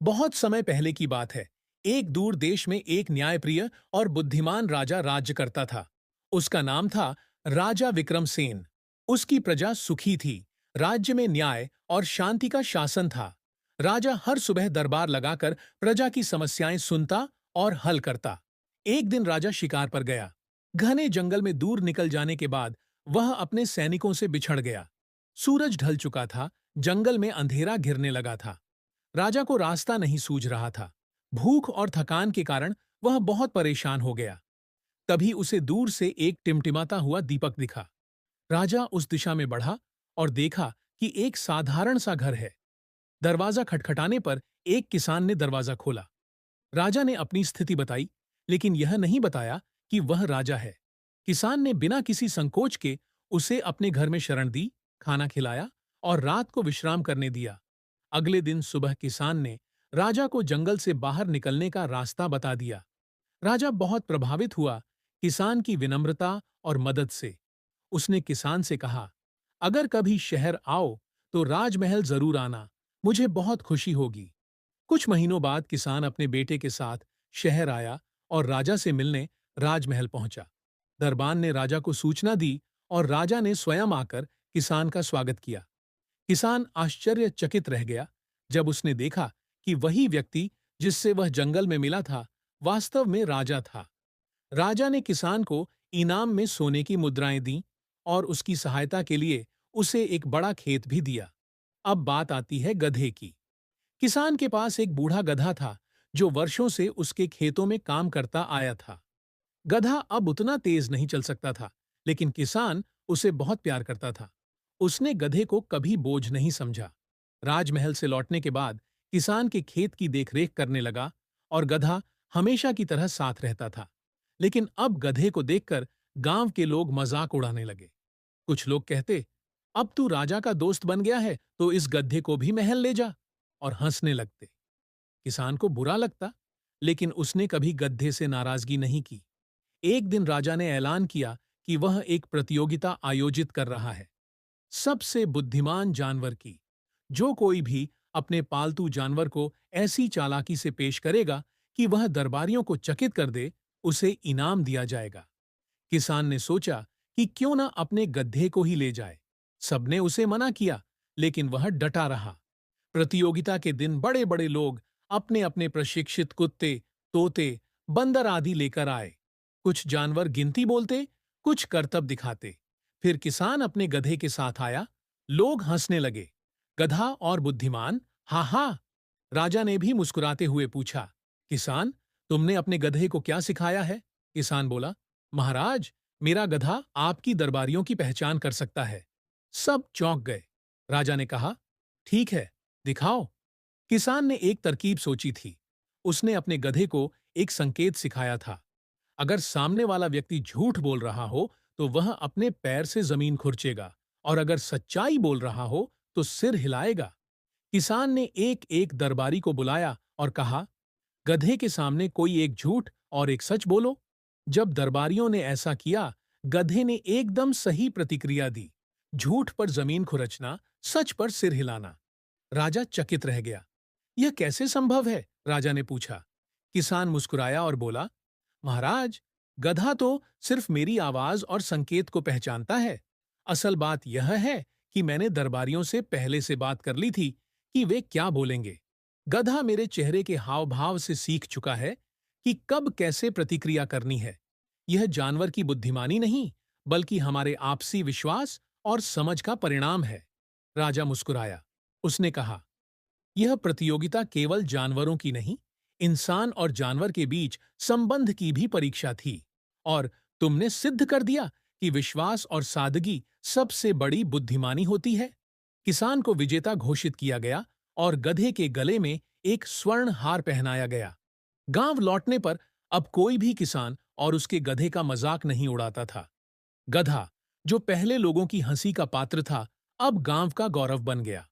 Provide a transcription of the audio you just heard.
बहुत समय पहले की बात है। एक दूर देश में एक न्यायप्रिय और बुद्धिमान राजा राज्य करता था। उसका नाम था राजा विक्रमसेन। उसकी प्रजा सुखी थी। राज्य में न्याय और शांति का शासन था। राजा हर सुबह दरबार लगाकर प्रजा की समस्याएं सुनता और हल करता। एक दिन राजा शिकार पर गया। घने जंगल में दूर निकल जाने के बाद वह अपने सैनिकों से बिछड़ गया। सूरज ढल चुका था। जंगल में अंधेरा घिरने लगा था। राजा को रास्ता नहीं सूझ रहा था। भूख और थकान के कारण वह बहुत परेशान हो गया। तभी उसे दूर से एक टिमटिमाता हुआ दीपक दिखा। राजा उस दिशा में बढ़ा और देखा कि एक साधारण सा घर है। दरवाजा खटखटाने पर एक किसान ने दरवाजा खोला। राजा ने अपनी स्थिति बताई, लेकिन यह नहीं बताया कि वह राजा है। किसान ने बिना किसी संकोच के उसे अपने घर में शरण दी, खाना खिलाया और रात को विश्राम करने दिया। अगले दिन सुबह किसान ने राजा को जंगल से बाहर निकलने का रास्ता बता दिया। राजा बहुत प्रभावित हुआ किसान की विनम्रता और मदद से। उसने किसान से कहा, अगर कभी शहर आओ तो राजमहल जरूर आना, मुझे बहुत खुशी होगी। कुछ महीनों बाद किसान अपने बेटे के साथ शहर आया और राजा से मिलने राजमहल पहुंचा। दरबान ने राजा को सूचना दी और राजा ने स्वयं आकर किसान का स्वागत किया। किसान आश्चर्यचकित रह गया जब उसने देखा कि वही व्यक्ति जिससे वह जंगल में मिला था वास्तव में राजा था। राजा ने किसान को इनाम में सोने की मुद्राएं दीं और उसकी सहायता के लिए उसे एक बड़ा खेत भी दिया। अब बात आती है गधे की। किसान के पास एक बूढ़ा गधा था जो वर्षों से उसके खेतों में काम करता आया था। गधा अब उतना तेज नहीं चल सकता था, लेकिन किसान उसे बहुत प्यार करता था। उसने गधे को कभी बोझ नहीं समझा। राजमहल से लौटने के बाद किसान के खेत की देखरेख करने लगा और गधा हमेशा की तरह साथ रहता था। लेकिन अब गधे को देखकर गांव के लोग मजाक उड़ाने लगे। कुछ लोग कहते, अब तू राजा का दोस्त बन गया है तो इस गधे को भी महल ले जा, और हंसने लगते। किसान को बुरा लगता, लेकिन उसने कभी गधे से नाराजगी नहीं की। एक दिन राजा ने ऐलान किया कि वह एक प्रतियोगिता आयोजित कर रहा है, सबसे बुद्धिमान जानवर की। जो कोई भी अपने पालतू जानवर को ऐसी चालाकी से पेश करेगा कि वह दरबारियों को चकित कर दे, उसे इनाम दिया जाएगा। किसान ने सोचा कि क्यों ना अपने गधे को ही ले जाए। सबने उसे मना किया, लेकिन वह डटा रहा। प्रतियोगिता के दिन बड़े बड़े लोग अपने अपने प्रशिक्षित कुत्ते, तोते, बंदर आदि लेकर आए। कुछ जानवर गिनती बोलते, कुछ करतब दिखाते। फिर किसान अपने गधे के साथ आया। लोग हंसने लगे। गधा और बुद्धिमान, हा हा। राजा ने भी मुस्कुराते हुए पूछा, किसान, तुमने अपने गधे को क्या सिखाया है? किसान बोला, महाराज, मेरा गधा आपकी दरबारियों की पहचान कर सकता है। सब चौंक गए। राजा ने कहा, ठीक है, दिखाओ। किसान ने एक तरकीब सोची थी। उसने अपने गधे को एक संकेत सिखाया था। अगर सामने वाला व्यक्ति झूठ बोल रहा हो तो वह अपने पैर से जमीन खुरचेगा, और अगर सच्चाई बोल रहा हो तो सिर हिलाएगा। किसान ने एक एक दरबारी को बुलाया और कहा, गधे के सामने कोई एक झूठ और एक सच बोलो। जब दरबारियों ने ऐसा किया, गधे ने एकदम सही प्रतिक्रिया दी। झूठ पर जमीन खुरचना, सच पर सिर हिलाना। राजा चकित रह गया। यह कैसे संभव है? राजा ने पूछा। किसान मुस्कुराया और बोला, महाराज, गधा तो सिर्फ मेरी आवाज और संकेत को पहचानता है। असल बात यह है कि मैंने दरबारियों से पहले से बात कर ली थी कि वे क्या बोलेंगे। गधा मेरे चेहरे के हाव भाव से सीख चुका है कि कब कैसे प्रतिक्रिया करनी है। यह जानवर की बुद्धिमानी नहीं, बल्कि हमारे आपसी विश्वास और समझ का परिणाम है। राजा मुस्कुराया। उसने कहा, यह प्रतियोगिता केवल जानवरों की नहीं, इंसान और जानवर के बीच संबंध की भी परीक्षा थी। और तुमने सिद्ध कर दिया कि विश्वास और सादगी सबसे बड़ी बुद्धिमानी होती है। किसान को विजेता घोषित किया गया और गधे के गले में एक स्वर्ण हार पहनाया गया। गांव लौटने पर अब कोई भी किसान और उसके गधे का मजाक नहीं उड़ाता था। गधा, जो पहले लोगों की हंसी का पात्र था, अब गांव का गौरव बन गया।